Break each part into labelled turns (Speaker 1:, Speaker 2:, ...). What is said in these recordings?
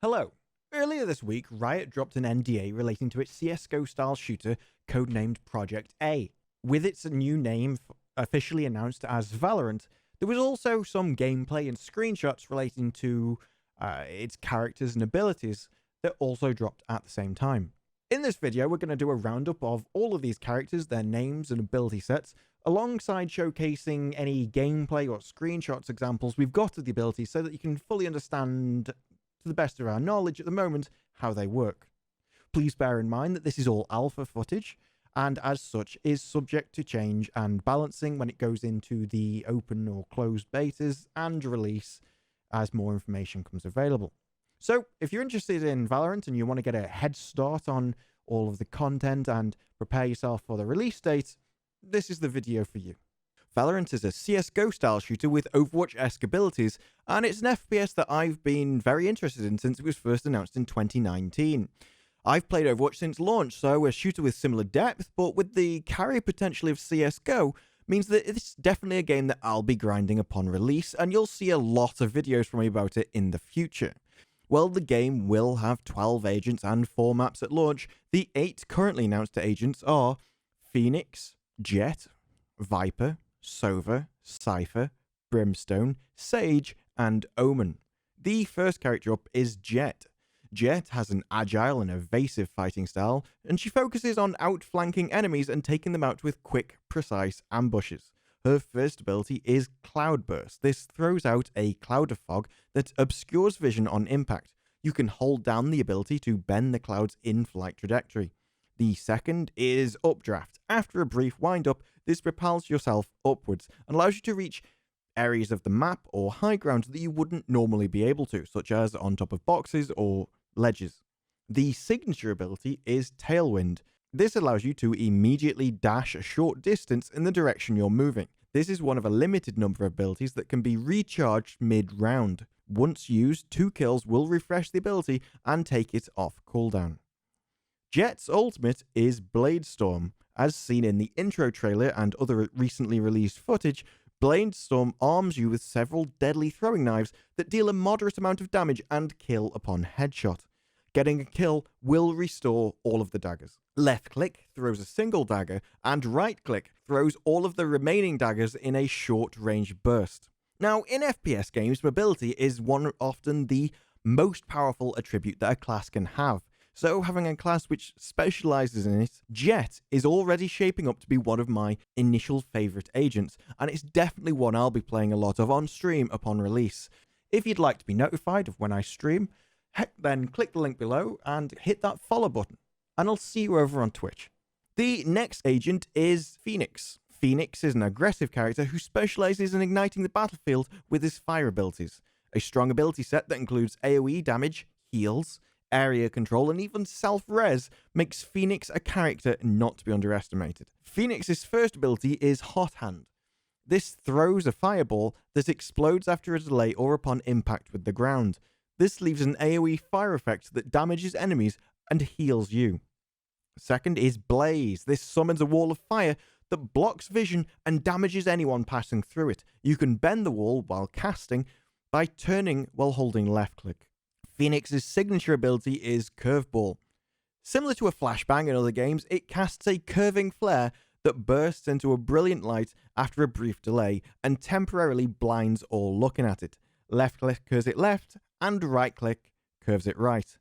Speaker 1: Hello. Earlier this week, Riot dropped an NDA relating to its CSGO-style shooter codenamed ProjectA. With its new name officially announced as Valorant, there was also some gameplay and screenshots relating to its characters and abilities that also dropped at the same time. In this video, we're going to do a roundup of all of these characters, their names and ability sets, alongside showcasing any gameplay or screenshots examples we've got of the abilities so that you can fully understand, to the best of our knowledge at the moment, how they work. Please bear in mind that this is all alpha footage, and as such is subject to change and balancing when it goes into the open or closed betas and release as more information comes available. So if you're interested in Valorant and you want to get a head start on all of the content and prepare yourself for the release date, this is the video for you. Valorant is a CSGO style shooter with Overwatch-esque abilities, and it's an FPS that I've been very interested in since it was first announced in 2019. I've played Overwatch since launch, so a shooter with similar depth, but with the carry potential of CSGO, means that it's definitely a game that I'll be grinding upon release, and you'll see a lot of videos from me about it in the future. Well, the game will have 12 agents and 4 maps at launch. The 8 currently announced agents are Phoenix, Jett, Viper, Sova, Cypher, Brimstone, Sage, and Omen. The first character up is Jett. Jett has an agile and evasive fighting style, and she focuses on outflanking enemies and taking them out with quick, precise ambushes. Her first ability is Cloudburst. This throws out a cloud of fog that obscures vision on impact. You can hold down the ability to bend the cloud's in-flight trajectory. The second is Updraft. After a brief wind-up, this propels yourself upwards and allows you to reach areas of the map or high ground that you wouldn't normally be able to, such as on top of boxes or ledges. The signature ability is Tailwind. This allows you to immediately dash a short distance in the direction you're moving. This is one of a limited number of abilities that can be recharged mid-round. Once used, 2 kills will refresh the ability and take it off cooldown. Jett's ultimate is Bladestorm. As seen in the intro trailer and other recently released footage, Bladestorm arms you with several deadly throwing knives that deal a moderate amount of damage and kill upon headshot. Getting a kill will restore all of the daggers. Left click throws a single dagger, and right click throws all of the remaining daggers in a short range burst. Now, in FPS games, mobility is often the most powerful attribute that a class can have. So having a class which specializes in it, Jett is already shaping up to be one of my initial favorite agents, and it's definitely one I'll be playing a lot of on stream upon release. If you'd like to be notified of when I stream, then click the link below and hit that follow button, and I'll see you over on Twitch. The next agent is Phoenix. Phoenix is an aggressive character who specializes in igniting the battlefield with his fire abilities. A strong ability set that includes AoE damage, heals, area control, and even self-res makes Phoenix a character not to be underestimated. Phoenix's first ability is Hot Hand. This throws a fireball that explodes after a delay or upon impact with the ground. This leaves an AoE fire effect that damages enemies and heals you. Second is Blaze. This summons a wall of fire that blocks vision and damages anyone passing through it. You can bend the wall while casting by turning while holding left click. Phoenix's signature ability is Curveball. Similar to a flashbang in other games, it casts a curving flare that bursts into a brilliant light after a brief delay and temporarily blinds all looking at it. Left click curves it left, and right click curves it right.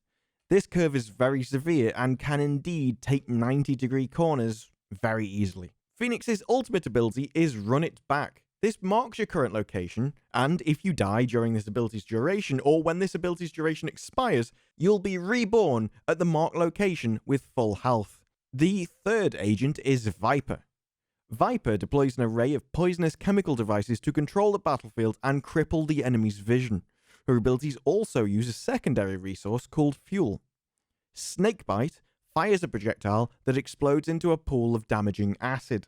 Speaker 1: This curve is very severe and can indeed take 90-degree corners very easily. Phoenix's ultimate ability is Run It Back. This marks your current location, and if you die during this ability's duration or when this ability's duration expires, you'll be reborn at the marked location with full health. The third agent is Viper. Viper deploys an array of poisonous chemical devices to control the battlefield and cripple the enemy's vision. Her abilities also use a secondary resource called Fuel. Snakebite fires a projectile that explodes into a pool of damaging acid.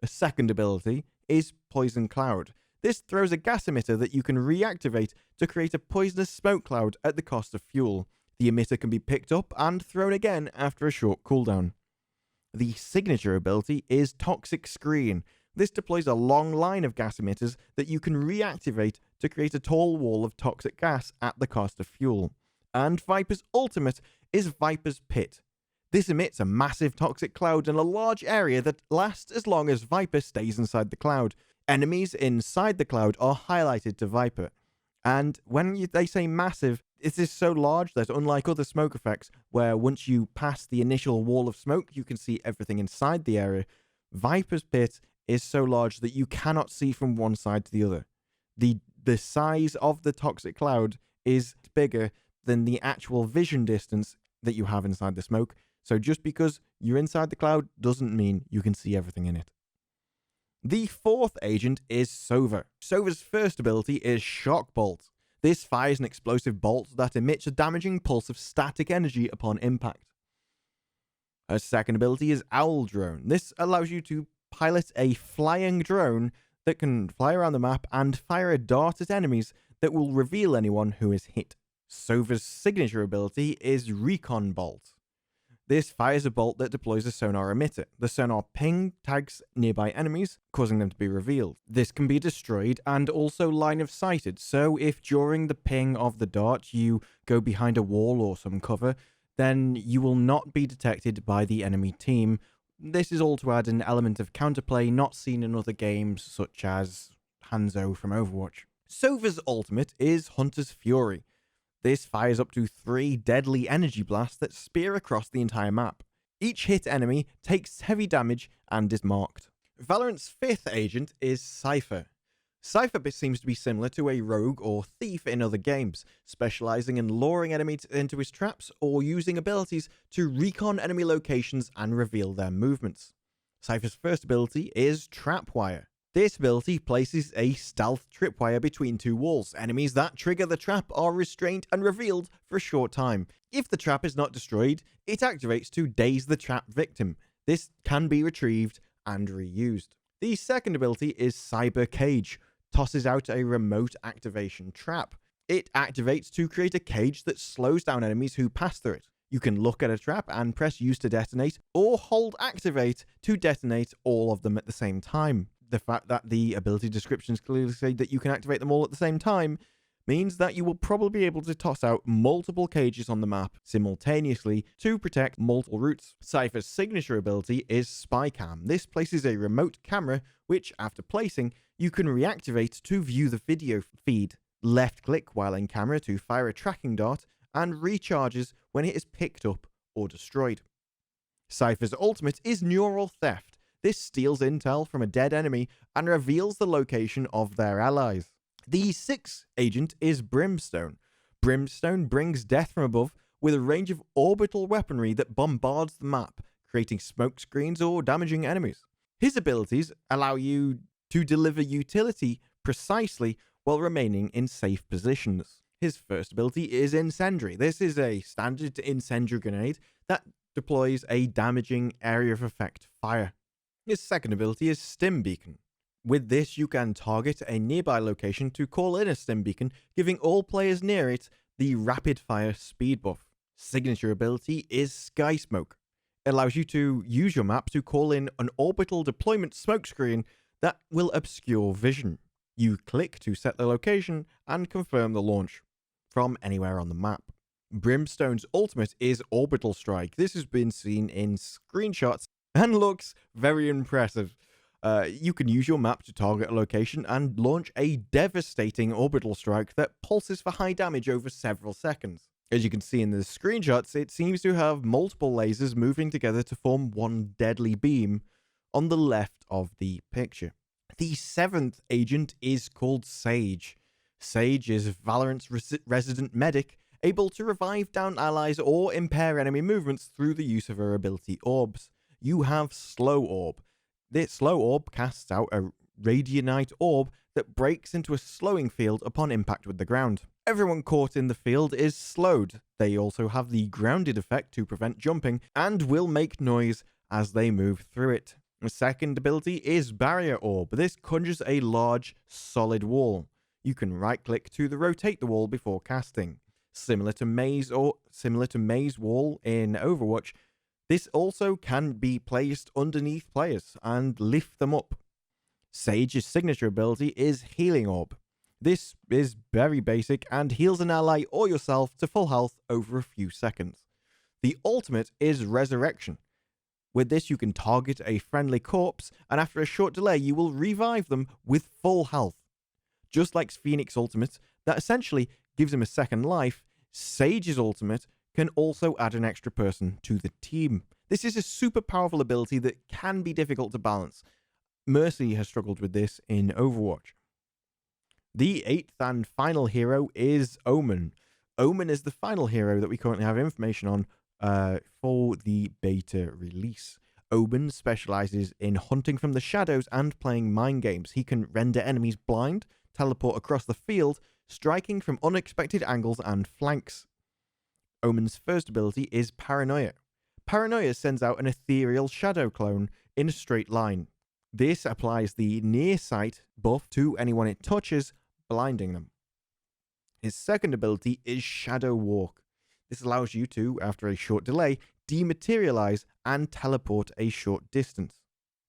Speaker 1: A second ability is Poison Cloud. This throws a gas emitter that you can reactivate to create a poisonous smoke cloud at the cost of fuel. The emitter can be picked up and thrown again after a short cooldown. The signature ability is Toxic Screen. This deploys a long line of gas emitters that you can reactivate to create a tall wall of toxic gas at the cost of fuel. And Viper's ultimate is Viper's Pit. This emits a massive toxic cloud in a large area that lasts as long as Viper stays inside the cloud. Enemies inside the cloud are highlighted to Viper. And when they say massive, it is so large that unlike other smoke effects, where once you pass the initial wall of smoke, you can see everything inside the area, Viper's Pit is so large that you cannot see from one side to the other. The size of the toxic cloud is bigger than the actual vision distance that you have inside the smoke. So just because you're inside the cloud doesn't mean you can see everything in it. The fourth agent is Sova. Sova's first ability is Shock Bolt. This fires an explosive bolt that emits a damaging pulse of static energy upon impact. Her second ability is Owl Drone. This allows you to pilot a flying drone that can fly around the map and fire a dart at enemies that will reveal anyone who is hit. Sova's signature ability is Recon Bolt. This fires a bolt that deploys a sonar emitter. The sonar ping tags nearby enemies, causing them to be revealed. This can be destroyed and also line of sighted, so if during the ping of the dart you go behind a wall or some cover, then you will not be detected by the enemy team. This is all to add an element of counterplay not seen in other games such as Hanzo from Overwatch. Sova's ultimate is Hunter's Fury. This fires up to 3 deadly energy blasts that spear across the entire map. Each hit enemy takes heavy damage and is marked. Valorant's fifth agent is Cypher. Cypher seems to be similar to a rogue or thief in other games, specializing in luring enemies into his traps or using abilities to recon enemy locations and reveal their movements. Cypher's first ability is Trapwire. This ability places a stealth tripwire between 2 walls. Enemies that trigger the trap are restrained and revealed for a short time. If the trap is not destroyed, it activates to daze the trap victim. This can be retrieved and reused. The second ability is Cyber Cage. Tosses out a remote activation trap. It activates to create a cage that slows down enemies who pass through it. You can look at a trap and press use to detonate, or hold activate to detonate all of them at the same time. The fact that the ability descriptions clearly say that you can activate them all at the same time means that you will probably be able to toss out multiple cages on the map simultaneously to protect multiple routes. Cypher's signature ability is Spy Cam. This places a remote camera which, after placing, you can reactivate to view the video feed. Left click while in camera to fire a tracking dart and recharges when it is picked up or destroyed. Cypher's ultimate is Neural Theft. This steals intel from a dead enemy and reveals the location of their allies. The sixth agent is Brimstone. Brimstone brings death from above with a range of orbital weaponry that bombards the map, creating smoke screens or damaging enemies. His abilities allow you to deliver utility precisely while remaining in safe positions. His first ability is Incendiary. This is a standard incendiary grenade that deploys a damaging area of effect fire. His second ability is Stim Beacon. With this, you can target a nearby location to call in a Stim Beacon, giving all players near it the rapid fire speed buff. Signature ability is Sky Smoke. It allows you to use your map to call in an orbital deployment smoke screen that will obscure vision. You click to set the location and confirm the launch from anywhere on the map. Brimstone's ultimate is Orbital Strike. This has been seen in screenshots and looks very impressive. You can use your map to target a location and launch a devastating orbital strike that pulses for high damage over several seconds. As you can see in the screenshots, it seems to have multiple lasers moving together to form one deadly beam on the left of the picture. The seventh agent is called Sage. Sage is Valorant's resident medic, able to revive down allies or impair enemy movements through the use of her ability orbs. You have Slow Orb. This Slow Orb casts out a Radianite orb that breaks into a slowing field upon impact with the ground. Everyone caught in the field is slowed. They also have the grounded effect to prevent jumping and will make noise as they move through it. The second ability is Barrier Orb. This conjures a large, solid wall. You can right-click to rotate the wall before casting. Similar to Maze Wall in Overwatch, this also can be placed underneath players and lift them up. Sage's signature ability is Healing Orb. This is very basic and heals an ally or yourself to full health over a few seconds. The ultimate is Resurrection. With this, you can target a friendly corpse, and after a short delay, you will revive them with full health. Just like Phoenix's ultimate, that essentially gives him a second life, Sage's ultimate can also add an extra person to the team. This is a super powerful ability that can be difficult to balance. Mercy has struggled with this in Overwatch. The 8th and final hero is Omen. Omen is the final hero that we currently have information on for the beta release. Omen specializes in hunting from the shadows and playing mind games. He can render enemies blind, teleport across the field, striking from unexpected angles and flanks. Omen's first ability is Paranoia. Paranoia sends out an ethereal shadow clone in a straight line. This applies the near sight buff to anyone it touches, blinding them. His second ability is Shadow Walk. This allows you to, after a short delay, dematerialize and teleport a short distance.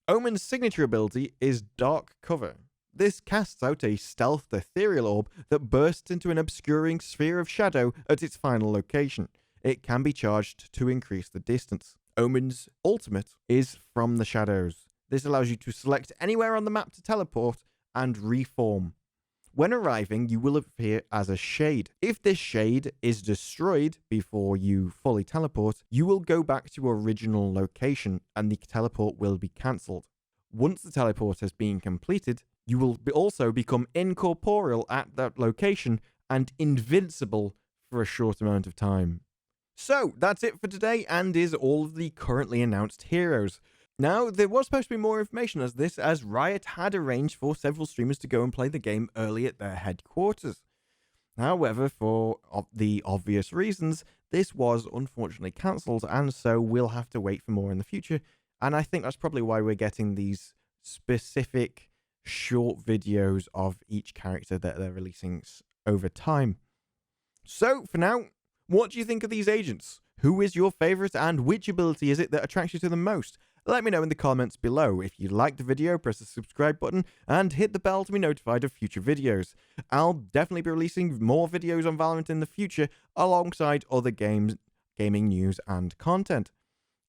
Speaker 1: Omen's signature ability is Dark Cover. This casts out a stealthed ethereal orb that bursts into an obscuring sphere of shadow at its final location. It can be charged to increase the distance. Omen's ultimate is From the Shadows. This allows you to select anywhere on the map to teleport and reform. When arriving, you will appear as a shade. If this shade is destroyed before you fully teleport, you will go back to your original location and the teleport will be cancelled. Once the teleport has been completed, you will also become incorporeal at that location and invincible for a short amount of time. So, that's it for today and is all of the currently announced heroes. Now, there was supposed to be more information as Riot had arranged for several streamers to go and play the game early at their headquarters. However, for the obvious reasons, this was unfortunately cancelled, and so we'll have to wait for more in the future. And I think that's probably why we're getting these specific short videos of each character that they're releasing over time. So, for now, what do you think of these agents? Who is your favourite, and which ability is it that attracts you to them most? Let me know in the comments below. If you liked the video, press the subscribe button and hit the bell to be notified of future videos. I'll definitely be releasing more videos on Valorant in the future alongside other gaming news and content.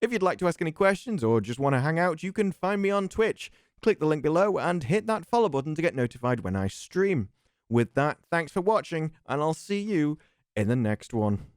Speaker 1: If you'd like to ask any questions or just want to hang out, you can find me on Twitch. Click the link below and hit that follow button to get notified when I stream. With that, thanks for watching and I'll see you in the next one.